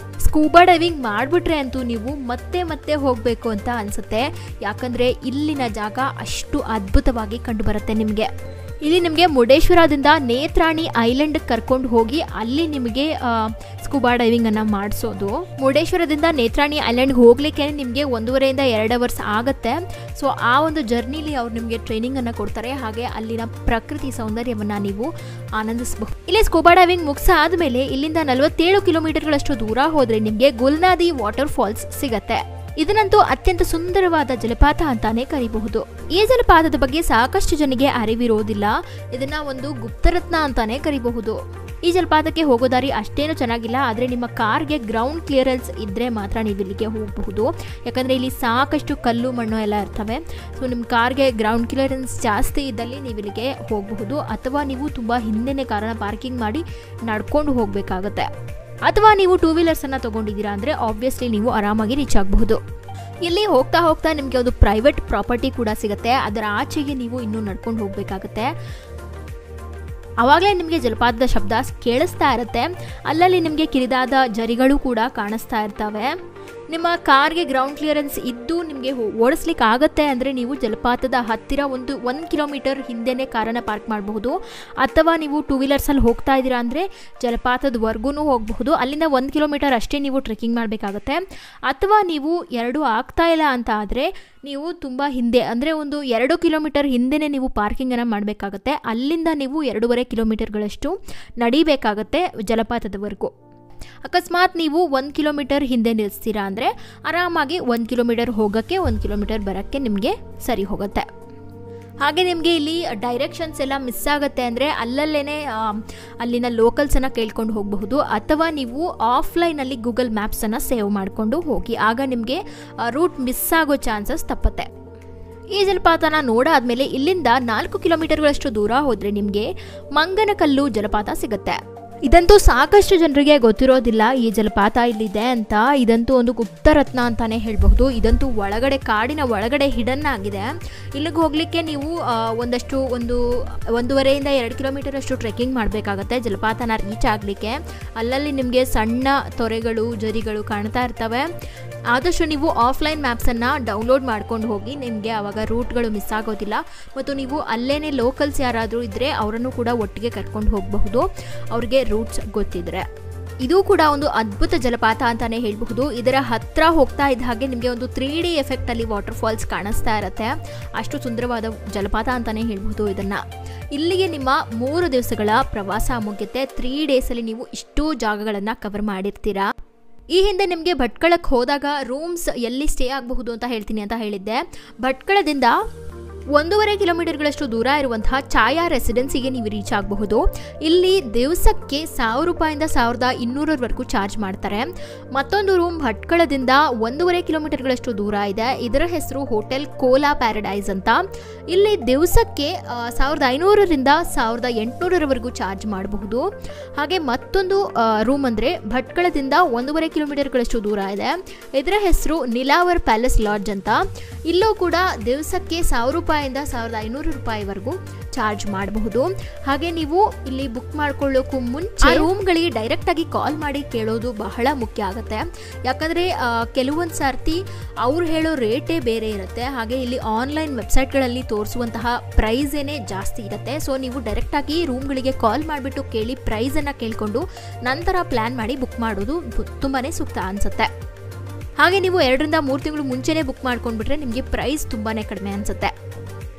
ಸ್ಕೂಬಾ ಡೈವಿಂಗ್ ಮಾಡಿಬಿಟ್ರೆ ಅಂತೂ ನೀವು ಮತ್ತೆ ಮತ್ತೆ ಹೋಗಬೇಕು ಅಂತ ಅನಿಸುತ್ತೆ. ಯಾಕಂದರೆ ಇಲ್ಲಿನ ಜಾಗ ಅಷ್ಟು ಅದ್ಭುತವಾಗಿ ಕಂಡುಬರುತ್ತೆ ನಿಮಗೆ. ಇಲ್ಲಿ ನಿಮಗೆ ಮುರುಡೇಶ್ವರದಿಂದ ನೇತ್ರಾಣಿ ಐಲ್ಯಾಂಡ್ ಕರ್ಕೊಂಡು ಹೋಗಿ ಅಲ್ಲಿ ನಿಮಗೆ ಸ್ಕೂಬಾ ಡೈವಿಂಗನ್ನು ಮಾಡಿಸೋದು. ಮುರುಡೇಶ್ವರದಿಂದ ನೇತ್ರಾಣಿ ಐಲ್ಯಾಂಡ್ಗೆ ಹೋಗಲಿಕ್ಕೆ ನಿಮಗೆ 1.5ರಿಂದ 2 ಅವರ್ಸ್ ಆಗುತ್ತೆ. ಸೊ ಆ ಒಂದು ಜರ್ನಿಲಿ ಅವ್ರು ನಿಮಗೆ ಟ್ರೈನಿಂಗನ್ನು ಕೊಡ್ತಾರೆ. ಹಾಗೆ ಅಲ್ಲಿನ ಪ್ರಕೃತಿ ಸೌಂದರ್ಯವನ್ನು ನೀವು ಆನಂದಿಸಬಹುದು. ಇಲ್ಲಿ ಸ್ಕೂಬಾ ಡೈವಿಂಗ್ ಮುಗಿಸಾದ್ಮೇಲೆ ಇಲ್ಲಿಂದ 47 ಕಿಲೋಮೀಟರ್ಗಳಷ್ಟು ದೂರ ಹೋದರೆ ನಿಮಗೆ ಗುಲ್ನಾದಿ ವಾಟರ್ ಫಾಲ್ಸ್ ಸಿಗತ್ತೆ. ಇದನ್ನಂತೂ ಅತ್ಯಂತ ಸುಂದರವಾದ ಜಲಪಾತ ಅಂತಾನೆ ಕರೀಬಹುದು. ಈ ಜಲಪಾತದ ಬಗ್ಗೆ ಸಾಕಷ್ಟು ಜನರಿಗೆ ಅರಿವಿರೋದಿಲ್ಲ. ಇದನ್ನ ಒಂದು ಗುಪ್ತರತ್ನ ಅಂತಾನೆ ಕರೀಬಹುದು. ಈ ಜಲಪಾತಕ್ಕೆ ಹೋಗೋ ದಾರಿ ಅಷ್ಟೇನು ಚೆನ್ನಾಗಿಲ್ಲ. ಆದರೆ ನಿಮ್ಮ ಕಾರ್ಗೆ ಗ್ರೌಂಡ್ ಕ್ಲಿಯರೆನ್ಸ್ ಇದ್ದರೆ ಮಾತ್ರ ನೀವು ಇಲ್ಲಿಗೆ ಹೋಗಬಹುದು. ಯಾಕಂದರೆ ಇಲ್ಲಿ ಸಾಕಷ್ಟು ಕಲ್ಲು ಮಣ್ಣು ಎಲ್ಲ ಇರ್ತವೆ. ಸೊ ನಿಮ್ಮ ಕಾರ್ಗೆ ಗ್ರೌಂಡ್ ಕ್ಲಿಯರೆನ್ಸ್ ಜಾಸ್ತಿ ಇದ್ದಲ್ಲಿ ನೀವು ಇಲ್ಲಿಗೆ ಹೋಗಬಹುದು. ಅಥವಾ ನೀವು ತುಂಬ ಹಿಂದೆನೇ ಕಾರನ್ನು ಪಾರ್ಕಿಂಗ್ ಮಾಡಿ ನಡ್ಕೊಂಡು ಹೋಗಬೇಕಾಗತ್ತೆ. ಅಥವಾ ನೀವು 2 ವೀಲರ್ಸನ್ನು ತೊಗೊಂಡಿದ್ದೀರಾ ಅಂದರೆ ಆಬ್ವಿಯಸ್ಲಿ ನೀವು ಆರಾಮಾಗಿ ರೀಚ್ ಆಗಬಹುದು. ಇಲ್ಲಿ ಹೋಗ್ತಾ ಹೋಗ್ತಾ ನಿಮಗೆ ಒಂದು ಪ್ರೈವೇಟ್ ಪ್ರಾಪರ್ಟಿ ಕೂಡ ಸಿಗುತ್ತೆ. ಅದರ ಆಚೆಗೆ ನೀವು ಇನ್ನೂ ನಡ್ಕೊಂಡು ಹೋಗಬೇಕಾಗತ್ತೆ. ಆವಾಗಲೇ ನಿಮಗೆ ಜಲಪಾತದ ಶಬ್ದ ಕೇಳಿಸ್ತಾ ಇರುತ್ತೆ. ಅಲ್ಲಲ್ಲಿ ನಿಮಗೆ ಕಿರಿದಾದ ಜರಿಗಳು ಕೂಡ ಕಾಣಿಸ್ತಾ ಇರ್ತವೆ. ನಿಮ್ಮ ಕಾರ್ಗೆ ಗ್ರೌಂಡ್ ಕ್ಲಿಯರೆನ್ಸ್ ಇದ್ದು ನಿಮಗೆ ಓಡಿಸ್ಲಿಕ್ಕೆ ಆಗುತ್ತೆ ಅಂದರೆ ನೀವು ಜಲಪಾತದ ಹತ್ತಿರ 1 ಕಿಲೋಮೀಟರ್ ಹಿಂದೆನೇ ಕಾರನ್ನು ಪಾರ್ಕ್ ಮಾಡಬಹುದು. ಅಥವಾ ನೀವು 2 ವೀಲರ್ಸಲ್ಲಿ ಹೋಗ್ತಾ ಇದ್ದೀರಾ ಅಂದರೆ ಜಲಪಾತದವರೆಗೂ ಹೋಗಬಹುದು. ಅಲ್ಲಿಂದ 1 ಕಿಲೋಮೀಟರ್ ಅಷ್ಟೇ ನೀವು ಟ್ರೆಕ್ಕಿಂಗ್ ಮಾಡಬೇಕಾಗತ್ತೆ. ಅಥವಾ ನೀವು 2 ಆಗ್ತಾ ಇಲ್ಲ ಅಂತ ಆದರೆ ನೀವು ತುಂಬ ಹಿಂದೆ ಅಂದರೆ ಒಂದು 2 ಕಿಲೋಮೀಟರ್ ಹಿಂದೆನೇ ನೀವು ಪಾರ್ಕಿಂಗನ್ನು ಮಾಡಬೇಕಾಗತ್ತೆ. ಅಲ್ಲಿಂದ ನೀವು 2.5 ಕಿಲೋಮೀಟರ್ಗಳಷ್ಟು ನಡಿಬೇಕಾಗತ್ತೆ ಜಲಪಾತದವರೆಗೂ. ಅಕಸ್ಮಾತ್ ನೀವು 1 ಕಿಲೋಮೀಟರ್ ಹಿಂದೆ ನಿಲ್ಲಿಸ್ತೀರಾ ಅಂದರೆ ಆರಾಮಾಗಿ 1 ಕಿಲೋಮೀಟರ್ ಹೋಗೋಕ್ಕೆ 1 ಕಿಲೋಮೀಟರ್ ಬರೋಕ್ಕೆ ನಿಮಗೆ ಸರಿ ಹೋಗುತ್ತೆ. ಹಾಗೆ ನಿಮಗೆ ಇಲ್ಲಿ ಡೈರೆಕ್ಷನ್ಸ್ ಎಲ್ಲ ಮಿಸ್ ಆಗುತ್ತೆ ಅಂದರೆ ಅಲ್ಲಲ್ಲೇ ಅಲ್ಲಿನ ಲೋಕಲ್ಸನ್ನು ಕೇಳ್ಕೊಂಡು ಹೋಗಬಹುದು, ಅಥವಾ ನೀವು ಆಫ್ಲೈನಲ್ಲಿ ಗೂಗಲ್ ಮ್ಯಾಪ್ಸನ್ನು ಸೇವ್ ಮಾಡಿಕೊಂಡು ಹೋಗಿ. ಆಗ ನಿಮಗೆ ರೂಟ್ ಮಿಸ್ ಆಗೋ ಚಾನ್ಸಸ್ ತಪ್ಪುತ್ತೆ. ಈ ಜಲಪಾತನ ನೋಡಾದ್ಮೇಲೆ ಇಲ್ಲಿಂದ 4 ಕಿಲೋಮೀಟರ್ಗಳಷ್ಟು ದೂರ ಹೋದರೆ ನಿಮಗೆ ಮಂಗನಕಲ್ಲು ಜಲಪಾತ ಸಿಗುತ್ತೆ. ಇದಂತೂ ಸಾಕಷ್ಟು ಜನರಿಗೆ ಗೊತ್ತಿರೋದಿಲ್ಲ ಈ ಜಲಪಾತ ಇಲ್ಲಿದೆ ಅಂತ. ಇದಂತೂ ಒಂದು ಗುಪ್ತರತ್ನ ಅಂತಾನೆ ಹೇಳಬಹುದು. ಇದಂತೂ ಕಾಡಿನ ಒಳಗಡೆ ಹಿಡನ್ ಆಗಿದೆ. ಇಲ್ಲಿಗೆ ಹೋಗ್ಲಿಕ್ಕೆ ನೀವು 1.5 2 ಕಿಲೋಮೀಟರ್ ಅಷ್ಟು ಟ್ರೆಕ್ಕಿಂಗ್ ಮಾಡಬೇಕಾಗತ್ತೆ ಜಲಪಾತನ ರೀಚ್ ಆಗಲಿಕ್ಕೆ. ಅಲ್ಲಲ್ಲಿ ನಿಮಗೆ ಸಣ್ಣ ತೊರೆಗಳು ಜರಿಗಳು ಕಾಣ್ತಾ ಇರ್ತವೆ. ಆದಷ್ಟು ನೀವು ಆಫ್ಲೈನ್ ಮ್ಯಾಪ್ಸನ್ನು ಡೌನ್ಲೋಡ್ ಮಾಡ್ಕೊಂಡು ಹೋಗಿ, ನಿಮಗೆ ಆವಾಗ ರೂಟ್ಗಳು ಮಿಸ್ ಆಗೋದಿಲ್ಲ. ಮತ್ತು ನೀವು ಅಲ್ಲೇನೇ ಲೋಕಲ್ಸ್ ಯಾರಾದರೂ ಇದ್ದರೆ ಅವರನ್ನು ಕೂಡ ಒಟ್ಟಿಗೆ ಕರ್ಕೊಂಡು ಹೋಗಬಹುದು, ಅವ್ರಿಗೆ ರೂಟ್ಸ್ ಗೊತ್ತಿದ್ರೆ. ಇದು ಕೂಡ ಒಂದು ಅದ್ಭುತ ಜಲಪಾತ ಅಂತಾನೆ ಹೇಳಬಹುದು. ಇದರ ಹತ್ರ ಹೋಗ್ತಾ ಇದ್ದ ಹಾಗೆ ನಿಮಗೆ ಒಂದು 3D ಎಫೆಕ್ಟ್ ಅಲ್ಲಿ ವಾಟರ್ ಫಾಲ್ಸ್ ಕಾಣಿಸ್ತಾ ಇರುತ್ತೆ. ಅಷ್ಟು ಸುಂದರವಾದ ಜಲಪಾತ ಅಂತಾನೆ ಹೇಳಬಹುದು ಇದನ್ನ. ಇಲ್ಲಿಗೆ ನಿಮ್ಮ 3 ದಿವಸಗಳ ಪ್ರವಾಸ ಮುಗಿಯುತ್ತೆ. 3 ಡೇಸ್ ಅಲ್ಲಿ ನೀವು ಇಷ್ಟು ಜಾಗಗಳನ್ನ ಕವರ್ ಮಾಡಿರ್ತೀರಾ. ಈ ಹಿಂದೆ ನಿಮಗೆ ಭಟ್ಕಳಕ್ಕೆ ಹೋದಾಗ ರೂಮ್ಸ್ ಎಲ್ಲಿ ಸ್ಟೇ ಆಗಬಹುದು ಅಂತ ಹೇಳ್ತೀನಿ ಅಂತ ಹೇಳಿದ್ದೆ. ಭಟ್ಕಳದಿಂದ 1.5 ಕಿಲೋಮೀಟರ್ಗಳಷ್ಟು ದೂರ ಇರುವಂತಹ ಛಾಯಾ ರೆಸಿಡೆನ್ಸಿಗೆ ನೀವು ರೀಚ್ ಆಗಬಹುದು. ಇಲ್ಲಿ ದಿವಸಕ್ಕೆ 1000 ರೂಪಾಯಿಂದ 1200ವರೆಗೂ ಚಾರ್ಜ್ ಮಾಡ್ತಾರೆ. ಮತ್ತೊಂದು ರೂಮ್ ಭಟ್ಕಳದಿಂದ 1.5 ಕಿಲೋಮೀಟರ್ಗಳಷ್ಟು ದೂರ ಇದೆ. ಇದರ ಹೆಸರು ಹೋಟೆಲ್ ಕೋಲಾ ಪ್ಯಾರಡೈಸ್ ಅಂತ. ಇಲ್ಲಿ ದಿವಸಕ್ಕೆ 1500ರಿಂದ 1800ರವರೆಗೂ ಚಾರ್ಜ್ ಮಾಡಬಹುದು. ಹಾಗೆ ಮತ್ತೊಂದು ರೂಮ್ ಅಂದರೆ ಭಟ್ಕಳದಿಂದ 1.5 ಕಿಲೋಮೀಟರ್ಗಳಷ್ಟು ದೂರ ಇದೆ. ಇದರ ಹೆಸರು ನಿಲಾವರ್ ಪ್ಯಾಲೇಸ್ ಲಾಡ್ಜ್ ಅಂತ. ಇಲ್ಲೂ ಕೂಡ ದಿವಸಕ್ಕೆ 1000 ರೂಪಾಯಿಂದ 1500 ರೂಪಾಯಿವರೆಗೂ ಚಾರ್ಜ್ ಮಾಡಬಹುದು. ಹಾಗೆ ನೀವು ಇಲ್ಲಿ ಬುಕ್ ಮಾಡ್ಕೊಳ್ಳೋಕ್ಕೂ ಮುಂಚೆ ರೂಮ್ಗಳಿಗೆ ಡೈರೆಕ್ಟ್ ಆಗಿ ಕಾಲ್ ಮಾಡಿ ಕೇಳೋದು ಬಹಳ ಮುಖ್ಯ ಆಗುತ್ತೆ. ಯಾಕಂದರೆ ಕೆಲವೊಂದು ಸರ್ತಿ ಅವ್ರು ಹೇಳೋ ರೇಟೇ ಬೇರೆ ಇರುತ್ತೆ. ಹಾಗೆ ಇಲ್ಲಿ ಆನ್ಲೈನ್ ವೆಬ್ಸೈಟ್ಗಳಲ್ಲಿ ತೋರಿಸುವಂತಹ ಪ್ರೈಸೇನೇ ಜಾಸ್ತಿ ಇರುತ್ತೆ. ಸೊ ನೀವು ಡೈರೆಕ್ಟ್ ಆಗಿ ರೂಮ್ಗಳಿಗೆ ಕಾಲ್ ಮಾಡಿಬಿಟ್ಟು ಕೇಳಿ ಪ್ರೈಸನ್ನು ಕೇಳಿಕೊಂಡು ನಂತರ ಪ್ಲ್ಯಾನ್ ಮಾಡಿ ಬುಕ್ ಮಾಡೋದು ತುಂಬಾ ಸೂಕ್ತ ಅನಿಸುತ್ತೆ. ಹಾಗೆ ನೀವು 2 ರಿಂದ 3 ತಿಂಗಳು ಮುಂಚೆನೇ ಬುಕ್ ಮಾಡ್ಕೊಂಡ್ಬಿಟ್ರೆ ನಿಮಗೆ ಪ್ರೈಸ್ ತುಂಬಾ ಕಡಿಮೆ ಅನಿಸುತ್ತೆ.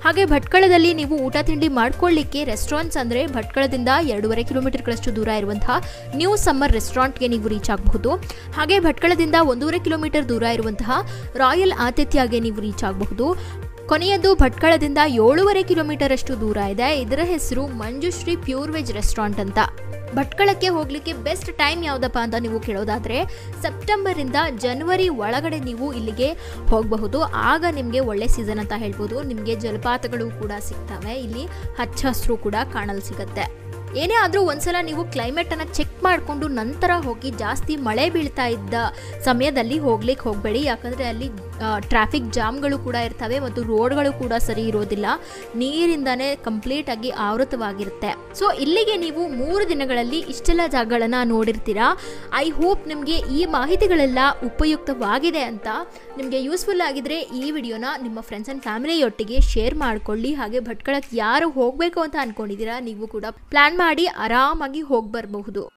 ಹಾಗೆ ಭಟ್ಕಳದಲ್ಲಿ ನೀವು ಊಟ ತಿಂಡಿ ಮಾಡ್ಕೊಳ್ಳಿಕ್ಕೆ ರೆಸ್ಟೋರೆಂಟ್ಸ್ ಅಂದರೆ ಭಟ್ಕಳದಿಂದ 2.5 ಕಿಲೋಮೀಟರ್ಗಳಷ್ಟು ದೂರ ಇರುವಂತಹ ನ್ಯೂ ಸಮ್ಮರ್ ರೆಸ್ಟೋರೆಂಟ್ಗೆ ನೀವು ರೀಚ್ ಆಗಬಹುದು. ಹಾಗೆ ಭಟ್ಕಳದಿಂದ 1.5 ಕಿಲೋಮೀಟರ್ ದೂರ ಇರುವಂತಹ ರಾಯಲ್ ಆತಿಥ್ಯಗೆ ನೀವು ರೀಚ್ ಆಗಬಹುದು. ಕೊನೆಯದು ಭಟ್ಕಳದಿಂದ 7.5 ಕಿಲೋಮೀಟರ್ ಅಷ್ಟು ದೂರ ಇದೆ. ಇದರ ಹೆಸರು ಮಂಜುಶ್ರೀ ಪ್ಯೂರ್ ವೆಜ್ ರೆಸ್ಟೋರೆಂಟ್ ಅಂತ. ಭಟ್ಕಳಕ್ಕೆ ಹೋಗಲಿಕ್ಕೆ ಬೆಸ್ಟ್ ಟೈಮ್ ಯಾವುದಪ್ಪ ಅಂತ ನೀವು ಕೇಳೋದಾದರೆ ಸೆಪ್ಟೆಂಬರಿಂದ ಜನವರಿ ಒಳಗಡೆ ನೀವು ಇಲ್ಲಿಗೆ ಹೋಗಬಹುದು. ಆಗ ನಿಮಗೆ ಒಳ್ಳೆ ಸೀಸನ್ ಅಂತ ಹೇಳ್ಬೋದು. ನಿಮಗೆ ಜಲಪಾತಗಳು ಕೂಡ ಸಿಗ್ತವೆ. ಇಲ್ಲಿ ಹಚ್ಚ ಹಸಿರು ಕೂಡ ಕಾಣಲು ಸಿಗುತ್ತೆ. ಏನೇ ಆದರೂ ಒಂದ್ಸಲ ನೀವು ಕ್ಲೈಮೇಟನ್ನು ಚೆಕ್ ಮಾಡಿಕೊಂಡು ನಂತರ ಹೋಗಿ. ಜಾಸ್ತಿ ಮಳೆ ಬೀಳ್ತಾ ಇದ್ದ ಸಮಯದಲ್ಲಿ ಹೋಗ್ಲಿಕ್ಕೆ ಹೋಗಬೇಡಿ. ಯಾಕಂದರೆ ಅಲ್ಲಿ ಟ್ರಾಫಿಕ್ ಜಾಮ್ಗಳು ಕೂಡ ಇರ್ತವೆ ಮತ್ತು ರೋಡ್ಗಳು ಕೂಡ ಸರಿ ಇರೋದಿಲ್ಲ. ನೀರಿಂದನೇ ಕಂಪ್ಲೀಟ್ ಆಗಿ ಆವೃತವಾಗಿರುತ್ತೆ. ಸೊ ಇಲ್ಲಿಗೆ ನೀವು 3 ದಿನಗಳಲ್ಲಿ ಇಷ್ಟೆಲ್ಲ ಜಾಗಗಳನ್ನು ನೋಡಿರ್ತೀರಾ. ಐ ಹೋಪ್ ನಿಮಗೆ ಈ ಮಾಹಿತಿಗಳೆಲ್ಲ ಉಪಯುಕ್ತವಾಗಿದೆ ಅಂತ. ನಿಮಗೆ ಯೂಸ್ಫುಲ್ ಆಗಿದ್ರೆ ಈ ವಿಡಿಯೋನ ನಿಮ್ಮ ಫ್ರೆಂಡ್ಸ್ ಆ್ಯಂಡ್ ಫ್ಯಾಮಿಲಿಯೊಟ್ಟಿಗೆ ಶೇರ್ ಮಾಡಿಕೊಳ್ಳಿ. ಹಾಗೆ ಭಟ್ಕಳಕ್ಕೆ ಯಾರು ಹೋಗಬೇಕು ಅಂತ ಅಂದ್ಕೊಂಡಿದ್ದೀರಾ ನೀವು ಕೂಡ ಪ್ಲ್ಯಾನ್ ಮಾಡಿ ಆರಾಮಾಗಿ ಹೋಗಿ ಬರಬಹುದು.